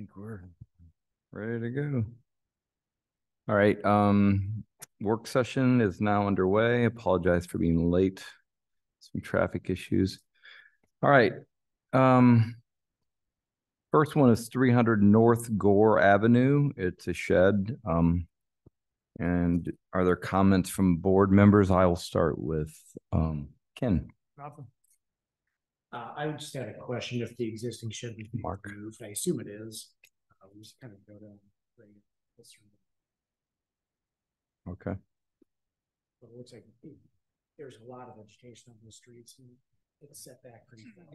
think we're ready to go. All right, work session is now underway. Apologize for being late. Some traffic issues. All right. First one is 300 North Gore Avenue. It's a shed. And are there comments from board members? I will start with Ken. Nothing. I just had a question if the existing shed was being Mark. removed. I assume it is. We just kind of go down. Okay. But it looks like there's a lot of vegetation on the streets and it's set back pretty well.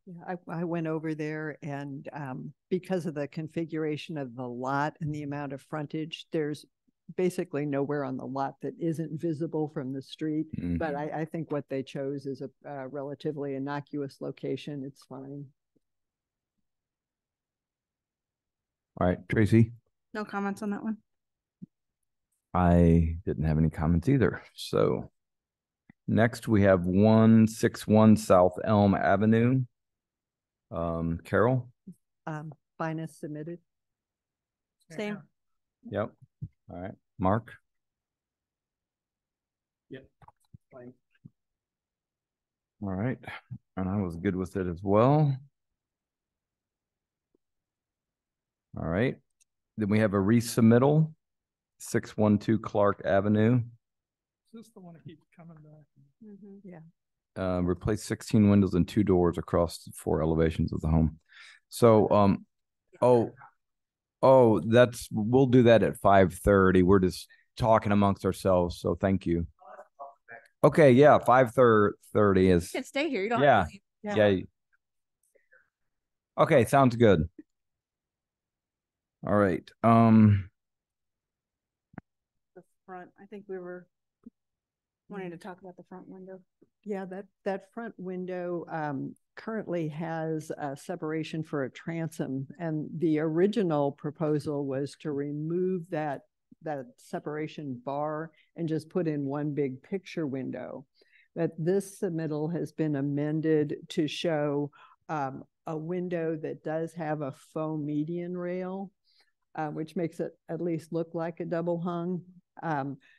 Yeah, I went over there and because of the configuration of the lot and the amount of frontage, there's basically nowhere on the lot that isn't visible from the street. Mm-hmm. But I think what they chose is a relatively innocuous location. It's fine. All right, Tracy. No comments on that one. I didn't have any comments either. So next we have 161 South Elm Avenue. Carol? Finest submitted. Same. Yep. All right. Mark? Yep. Fine. All right. And I was good with it as well. All right. Then we have a resubmittal, 612 Clark Avenue. Is this the one that keeps coming back? Mm-hmm. Yeah. Replace 16 windows and 2 doors across 4 elevations of the home. So, we'll do that at 5:30. We're just talking amongst ourselves. So thank you. Okay. Yeah. 5:30 is. You can stay here. You don't Yeah. have to leave. Yeah. Okay. Sounds good. All right. The front. I think we were wanting to talk about the front window. Yeah, that front window currently has a separation for a transom, and the original proposal was to remove that separation bar and just put in one big picture window. But this submittal has been amended to show a window that does have a faux median rail, which makes it at least look like a double hung.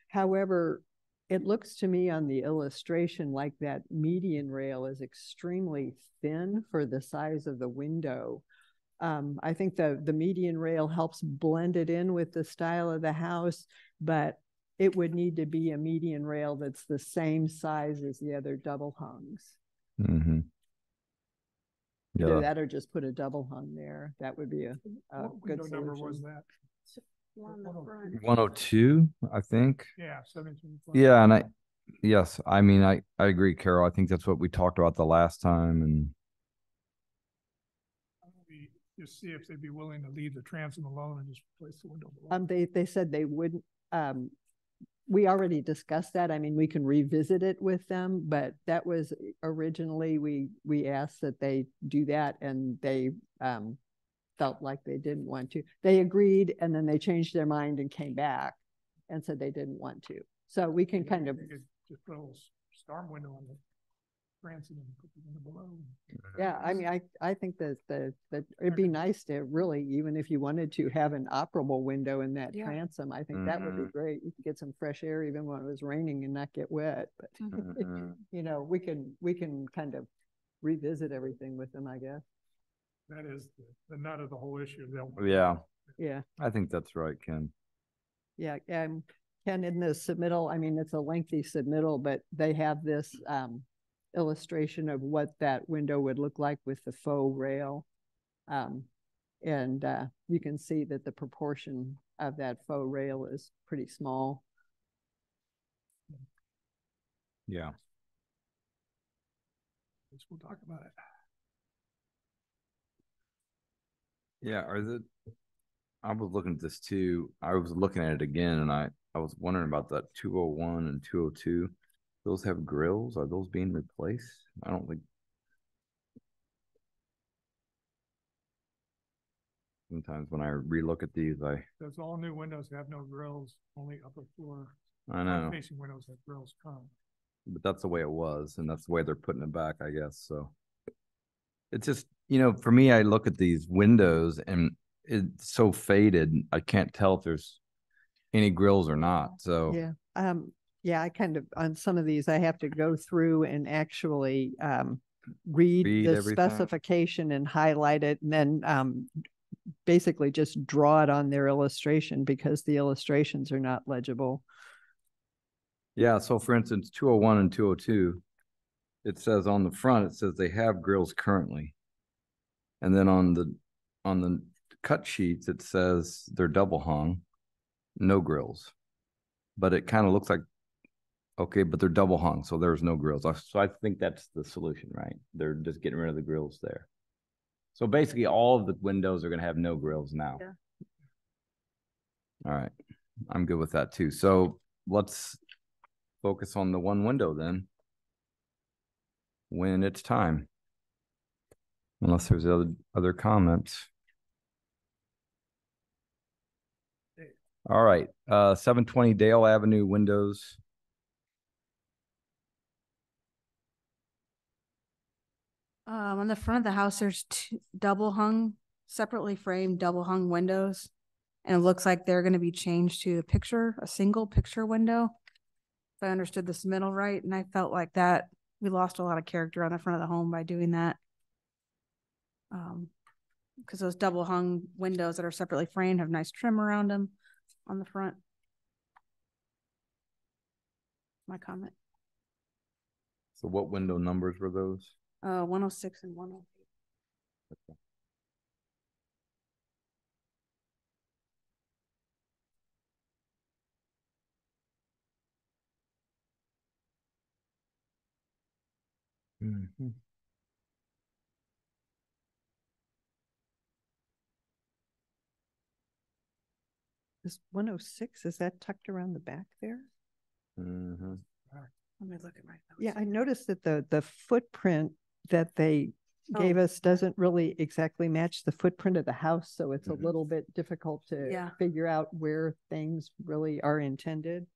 However, it looks to me on the illustration like that median rail is extremely thin for the size of the window. I think the median rail helps blend it in with the style of the house, but it would need to be a median rail that's the same size as the other double hungs. Mm-hmm. Yeah. Either that or just put a double hung there. That would be a good solution. Number was that? On the front. 102, I think. Yeah, 17. Yeah, and I mean, I agree, Carol. I think that's what we talked about the last time, and just see if they'd be willing to leave the transom alone and just replace the window below. They said they wouldn't. We already discussed that. I mean, we can revisit it with them, but that was originally we asked that they do that, and they felt like they didn't want to. They agreed, and then they changed their mind and came back and said they didn't want to. So we can kind of just put a little storm window on the transom and put the window below. Yeah, I mean, I think that it'd be nice to really, even if you wanted to have an operable window in that transom, I think that would be great. You could get some fresh air even when it was raining and not get wet. But you know, we can kind of revisit everything with them, I guess. That is the nut of the whole issue. Yeah. I think that's right, Ken. Yeah. Ken, in the submittal, I mean, it's a lengthy submittal, but they have this illustration of what that window would look like with the faux rail. And you can see that the proportion of that faux rail is pretty small. Yeah. We'll talk about it. Yeah, I was looking at this too. I was looking at it again, and I was wondering about that 201 and 202. Those have grills. Are those being replaced? I don't think. Sometimes when I relook at these, Those all new windows have no grills, only upper floor. I know. Facing windows have grills come. But that's the way it was, and that's the way they're putting it back, I guess. So It's just, for me, I look at these windows and it's so faded. I can't tell if there's any grills or not. So Yeah. Yeah, I kind of, on some of these, I have to go through and actually read read the everything. specification and highlight it, and then basically just draw it on their illustration because the illustrations are not legible. Yeah. So for instance, 201 and 202, it says on the front, it says they have grills currently. And then on the cut sheets, it says they're double hung, no grills. But it kind of looks like, okay, but they're double hung, so there's no grills. So I think that's the solution, right? They're just getting rid of the grills there. So basically, all of the windows are going to have no grills now. Yeah. All right. I'm good with that too. So let's focus on the one window then when it's time. Unless there's other comments. All right. 720 Dale Avenue windows. On the front of the house, there's two double hung, separately framed double hung windows. And it looks like they're going to be changed to a single picture window. If I understood this middle right, and I felt like that we lost a lot of character on the front of the home by doing that. Because those double hung windows that are separately framed have nice trim around them on the front. My comment. So what window numbers were those? 106 and 108. Okay. Mm-hmm. Is 106, is that tucked around the back there? Mm-hmm. Let me look at my notes. Yeah, I noticed that the footprint that they gave Oh. us doesn't really exactly match the footprint of the house, so it's Mhm. a little bit difficult to Yeah. figure out where things really are intended.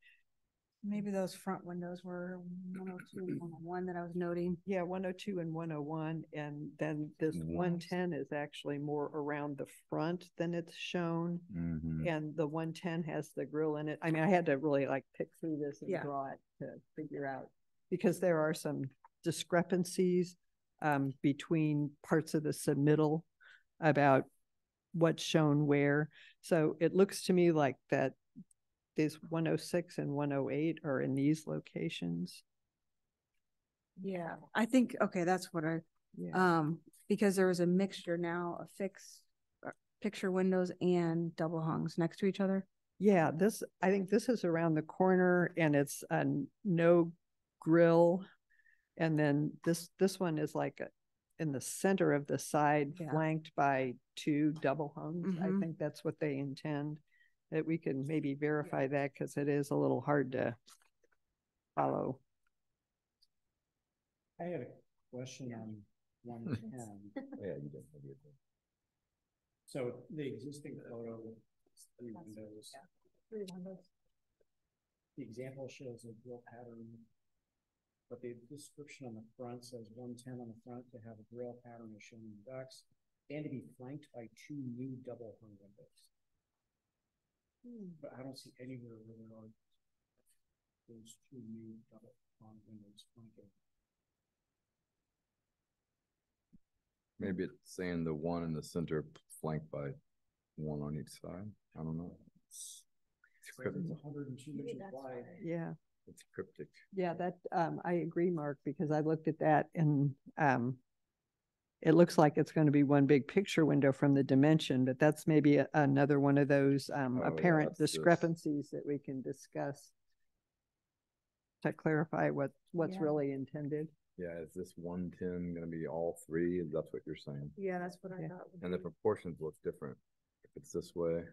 Maybe those front windows were 102 and 101 that I was noting. Yeah, 102 and 101, and then this 110 is actually more around the front than it's shown. Mm-hmm. And the 110 has the grill in it. I mean, I had to really like pick through this and Yeah. draw it to figure out, because there are some discrepancies between parts of the submittal about what's shown where. So it looks to me like that these 106 and 108 are in these locations. Yeah, I think, okay, that's what Yeah. because there was a mixture now of fixed picture windows and double hungs next to each other. Yeah, I think this is around the corner and it's a no grill. And then this one is like in the center of the side, Yeah. flanked by two double hungs. I Mhm. think that's what they intend. That we can maybe verify that because it is a little hard to follow. I had a question on 110. Yeah, you definitely did. So the existing photo, is three windows. Three windows. The example shows a grill pattern, but the description on the front says 110 on the front to have a grill pattern as shown in the ducts and to be flanked by two new double hung windows. But I don't see anywhere where there are those two new double hung windows flanking. Maybe it's saying the one in the center flanked by one on each side. I don't know. It's cryptic. It's 102 inches wide. Yeah. It's cryptic. Yeah, that I agree, Mark, because I looked at that and it looks like it's going to be one big picture window from the dimension, but that's maybe another one of those apparent that's discrepancies that we can discuss to clarify what's Yeah. really intended. Yeah, is this 110 going to be all three? That's what you're saying. Yeah, that's what I Yeah. thought. And the proportions look different. If it's this way,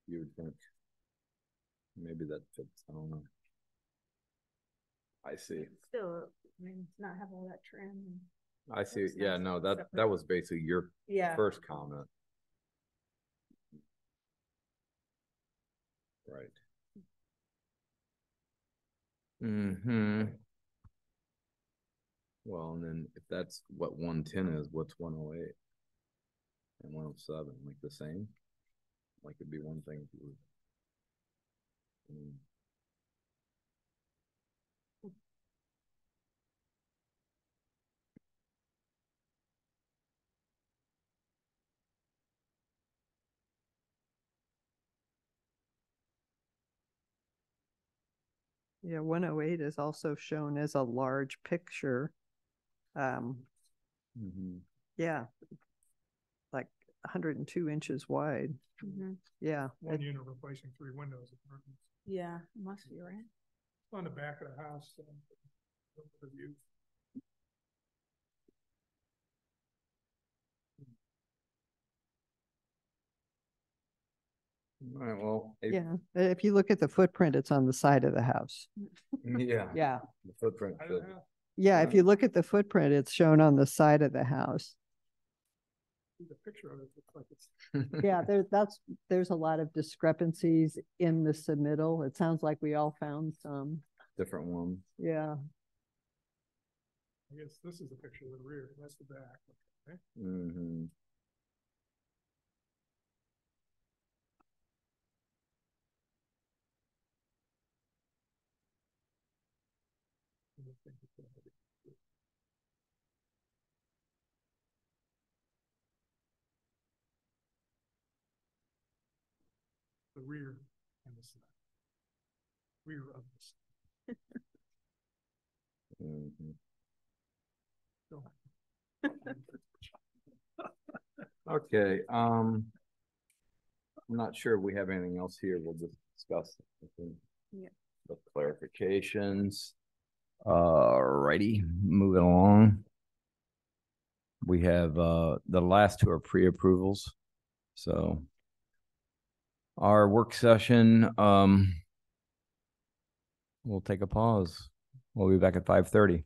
you would think maybe that fits. I don't know. I see. Still, I mean, it's not have all that trim. I see. Looks Yeah, nice no, and that separate. was basically your Yeah. first comment. Right. Mm-hmm. Well, and then if that's what 110 is, what's 108 and 107? Like the same? Like it'd be one thing if you were. Yeah, 108 is also shown as a large picture. Mhm. Yeah, like 102 inches wide. Yeah, One unit replacing 3 windows. Apartments. Yeah, must be right. On the back of the house. The view. All right, well, yeah. If you look at the footprint, it's on the side of the house. yeah, Yeah. the footprint. I don't know. Yeah, if you look at the footprint, it's shown on the side of the house. The picture of it looks like it's. Yeah, there's a lot of discrepancies in the submittal. It sounds like we all found some. Different one. Yeah. I guess this is a picture of the rear. That's the back. Okay. Mm-hmm. The rear and the side. Rear of the side. Mm-hmm. Go Okay, I'm not sure if we have anything else here. We'll just discuss. Yeah. The clarifications. Righty, moving along. We have the last two are pre-approvals. So our work session, we'll take a pause. We'll be back at 5:30.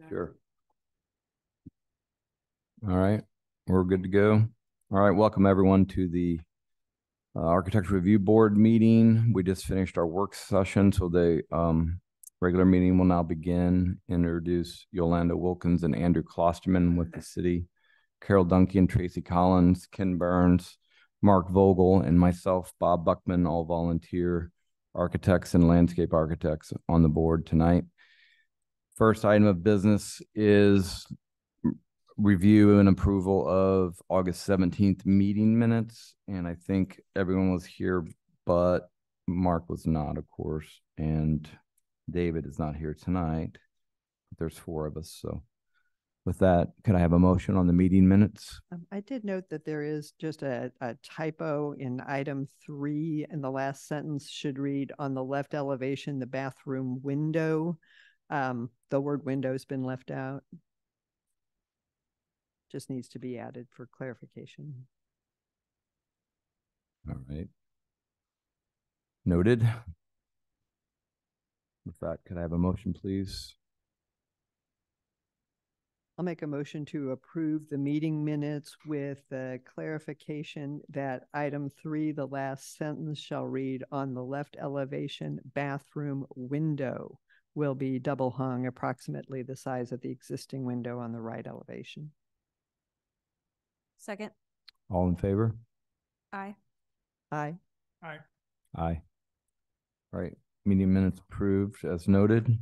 Sure. All right, we're good to go. All right, welcome everyone to the Architecture Review Board meeting. We just finished our work session, so the regular meeting will now begin. Introduce Yolanda Wilkins and Andrew Klosterman with the city, Carol Duncan, Tracy Collins, Ken Burns, Mark Vogel, and myself, Bob Buckman, all volunteer architects and landscape architects on the board tonight. First item of business is review and approval of August 17th meeting minutes. And I think everyone was here, but Mark was not, of course, and David is not here tonight. There's 4 of us. So with that, could I have a motion on the meeting minutes? I did note that there is just a typo in item 3, and the last sentence should read, on the left elevation, the bathroom window. The word window's been left out. Just needs to be added for clarification. All right. Noted. With that, could I have a motion, please? I'll make a motion to approve the meeting minutes with the clarification that item 3, the last sentence shall read, on the left elevation, bathroom window will be double hung, approximately the size of the existing window on the right elevation. Second. All in favor? Aye. Aye. Aye. Aye. All right, meeting minutes approved as noted.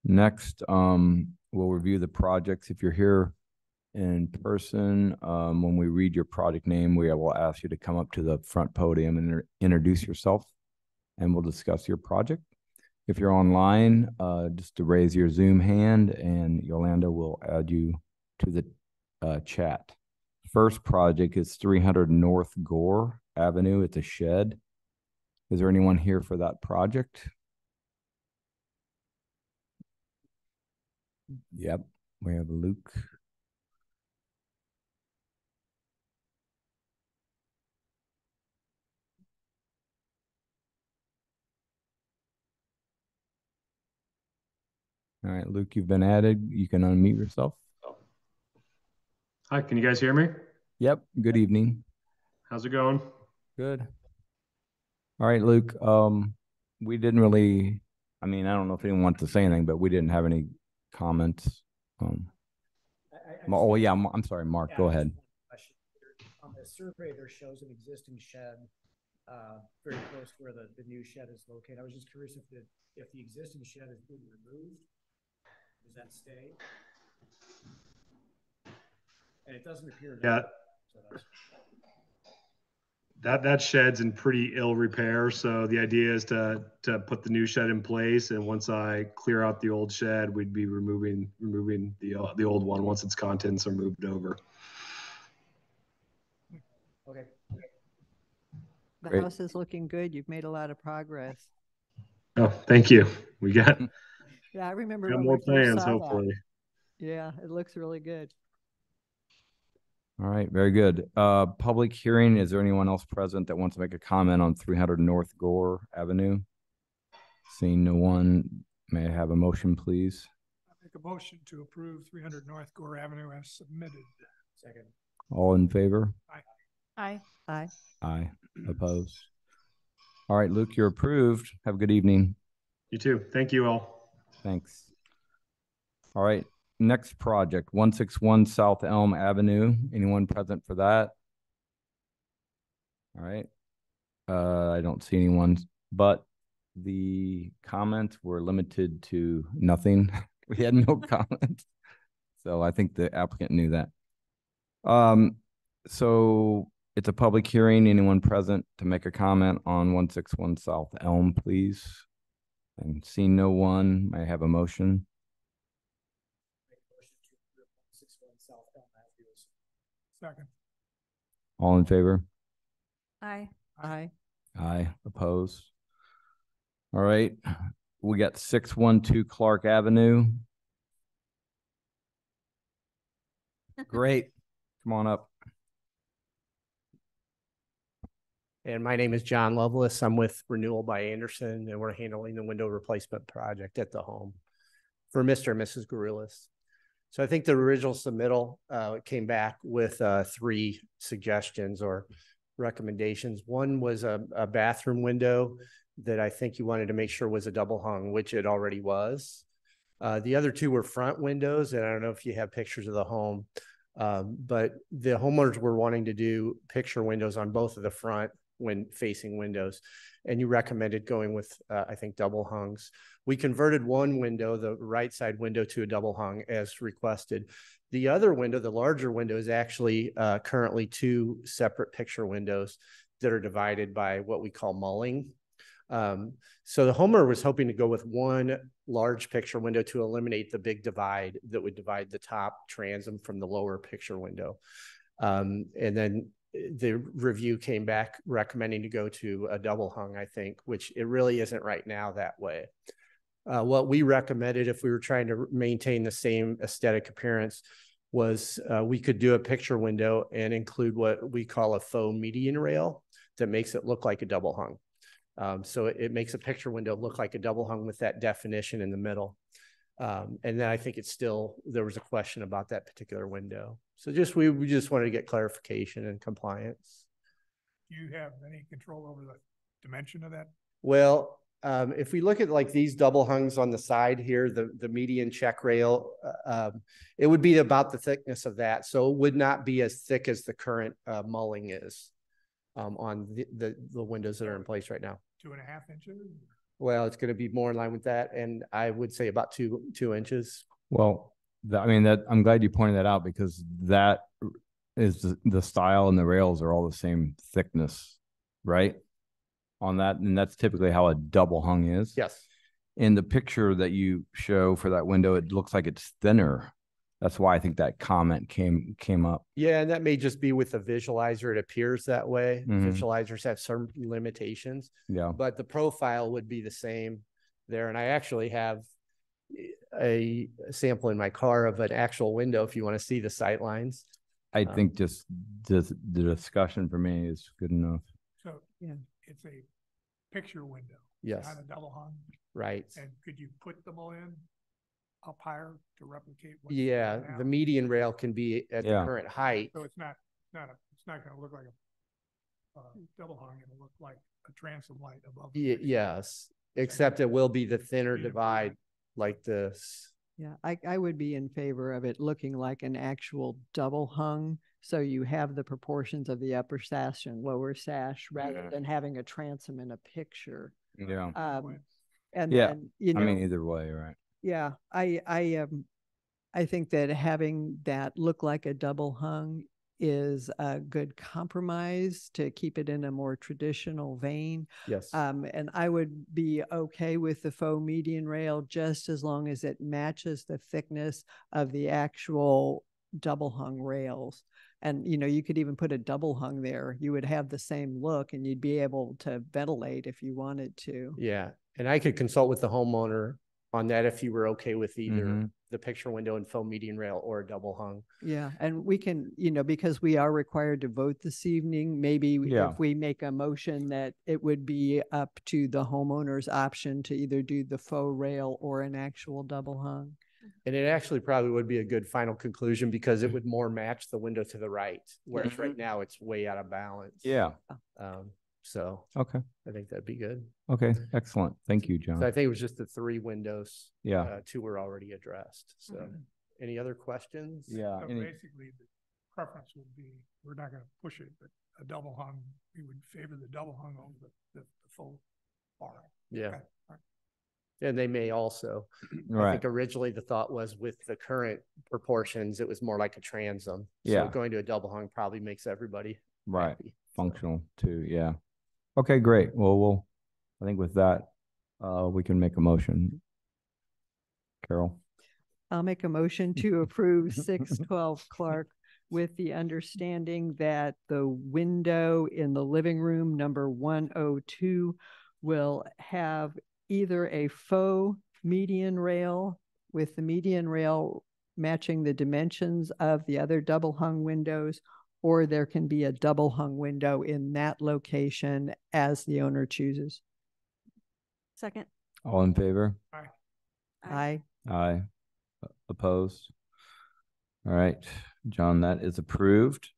Next, we'll review the projects. If you're here in person, when we read your project name, we will ask you to come up to the front podium and introduce yourself, and we'll discuss your project. If you're online, just to raise your Zoom hand, and Yolanda will add you to the chat. First project is 300 North Gore Avenue. It's a shed. Is there anyone here for that project? Yep, we have Luke. All right, Luke, you've been added. You can unmute yourself. Hi, can you guys hear me? Yep, good evening. How's it going? Good. All right, Luke, we didn't really, I mean, I don't know if anyone wants to say anything, but we didn't have any comments. Oh, yeah, I'm sorry, Mark, go ahead. On the survey, there shows an existing shed very close to where the new shed is located. I was just curious if the existing shed is being removed, does that stay? And it doesn't appear. Yeah. That shed's in pretty ill repair. So the idea is to put the new shed in place, and once I clear out the old shed, we'd be removing the old one once its contents are moved over. Okay. The Great. house is looking good. You've made a lot of progress. Oh, thank you. We got Yeah, I remember when more we first plans, saw hopefully. that. Yeah, it looks really good. All right, very good. Public hearing, is there anyone else present that wants to make a comment on 300 North Gore Avenue? Seeing no one, may I have a motion, please? I make a motion to approve 300 North Gore Avenue as submitted. Second. All in favor? Aye. Aye. Aye. Opposed? All right, Luke, you're approved. Have a good evening. You too. Thank you all. Thanks. All right, next project, 161 South Elm Avenue. Anyone present for that? All right. I don't see anyone, but the comments were limited to nothing. We had no comments. So I think the applicant knew that. So it's a public hearing. Anyone present to make a comment on 161 South Elm, please? And seeing no one, may I have a motion? Second. All in favor? Aye. Aye. Aye. Opposed? All right. We got 612 Clark Avenue. Great. Come on up. And my name is John Lovelace. I'm with Renewal by Anderson, and we're handling the window replacement project at the home for Mr. and Mrs. Gorillas. So I think the original submittal came back with 3 suggestions or recommendations. One was a bathroom window that I think you wanted to make sure was a double hung, which it already was. The other 2 were front windows, and I don't know if you have pictures of the home, but the homeowners were wanting to do picture windows on both of the front when facing windows, and you recommended going with, I think, double hungs. We converted one window, the right side window, to a double hung as requested. The other window, the larger window, is actually currently 2 separate picture windows that are divided by what we call mulling. So the homeowner was hoping to go with one large picture window to eliminate the big divide that would divide the top transom from the lower picture window. And then the review came back recommending to go to a double hung, I think, which it really isn't right now that way. What we recommended, if we were trying to maintain the same aesthetic appearance, was we could do a picture window and include what we call a faux median rail that makes it look like a double hung. So it makes a picture window look like a double hung with that definition in the middle. And then I think it's still, there was a question about that particular window. So we just wanted to get clarification and compliance. Do you have any control over the dimension of that? Well, if we look at like these double hungs on the side here, the median check rail, it would be about the thickness of that. So it would not be as thick as the current mulling is on the windows that are in place right now. 2.5 inches? Well, it's going to be more in line with that, and I would say about two inches. Well, I mean, that I'm glad you pointed that out, because that is the style, and the rails are all the same thickness, right? On that, and that's typically how a double hung is. Yes. In the picture that you show for that window, it looks like it's thinner. That's why I think that comment came up. Yeah, and that may just be with the visualizer. It appears that way. Mhm. Visualizers have some limitations. Yeah. But the profile would be the same there. And I actually have a sample in my car of an actual window if you want to see the sight lines. I think just the discussion for me is good enough. So Yeah. it's a picture window. Yes. Not a double hung. Right. And could you put them all in up higher to replicate? What's Yeah, now? the median rail can be at the current height. So it's not going to look like a double hung. It'll look like a transom light above. Yes, except it will be the thinner divide like this. Yeah, I would be in favor of it looking like an actual double hung. So you have the proportions of the upper sash and lower sash rather than having a transom in a picture. Yeah. And Yeah. then, you know, I mean, either way, right? yeah, I think that having that look like a double hung is a good compromise to keep it in a more traditional vein. Yes. And I would be okay with the faux median rail just as long as it matches the thickness of the actual double hung rails. And, you know, you could even put a double hung there. You would have the same look and you'd be able to ventilate if you wanted to. Yeah. And I could consult with the homeowner on that if you were okay with either the picture window and faux median rail or a double hung. Yeah, and we can, you know, because we are required to vote this evening, maybe if we make a motion that it would be up to the homeowner's option to either do the faux rail or an actual double hung. And it actually probably would be a good final conclusion because it would more match the window to the right, whereas right now it's way out of balance. Yeah. So Okay. I think that'd be good. Okay. Excellent. Thank you, John. So I think it was just the 3 windows. Yeah. 2 were already addressed. So any other questions? Yeah. So basically, the preference would be, we're not going to push it, but a double hung, we would favor the double hung over the full bar. Yeah. Okay. All right. And they may also, I Right. think originally the thought was with the current proportions, it was more like a transom. Yeah. So going to a double hung probably makes everybody Right. happy. Functional too. Yeah. Okay, great. Well, I think with that, we can make a motion. Carol. I'll make a motion to approve 612 Clark with the understanding that the window in the living room number 102 will have either a faux median rail with the median rail matching the dimensions of the other double hung windows, or there can be a double hung window in that location as the owner chooses. Second. All in favor? Aye. Aye. Opposed? All right, John, that is approved.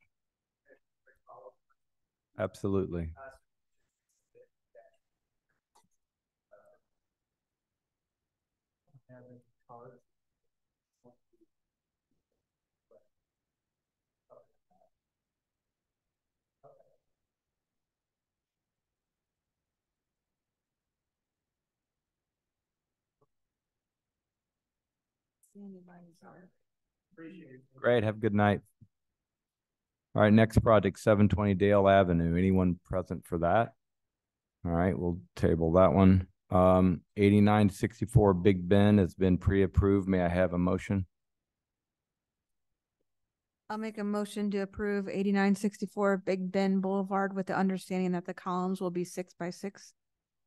Absolutely. Great, have a good night. All right, next project, 720 Dale Avenue. Anyone present for that? All right, we'll table that one. 8964 Big Ben has been pre-approved. May I have a motion? I'll make a motion to approve 8964 Big Bend Boulevard with the understanding that the columns will be 6 by 6.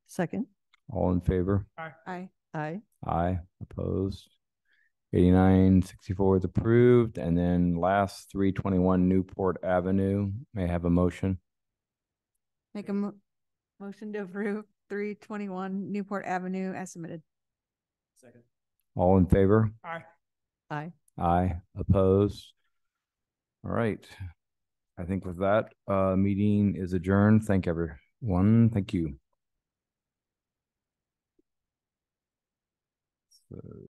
Second. All in favor? Aye. Aye. Aye. Opposed? 8964 is approved. And then last 321 Newport Avenue. May I have a motion? Make a motion to approve 321 Newport Avenue as submitted. Second. All in favor? Aye. Aye. Aye. Opposed? All right. I think with that, meeting is adjourned. Thank everyone. Thank you. So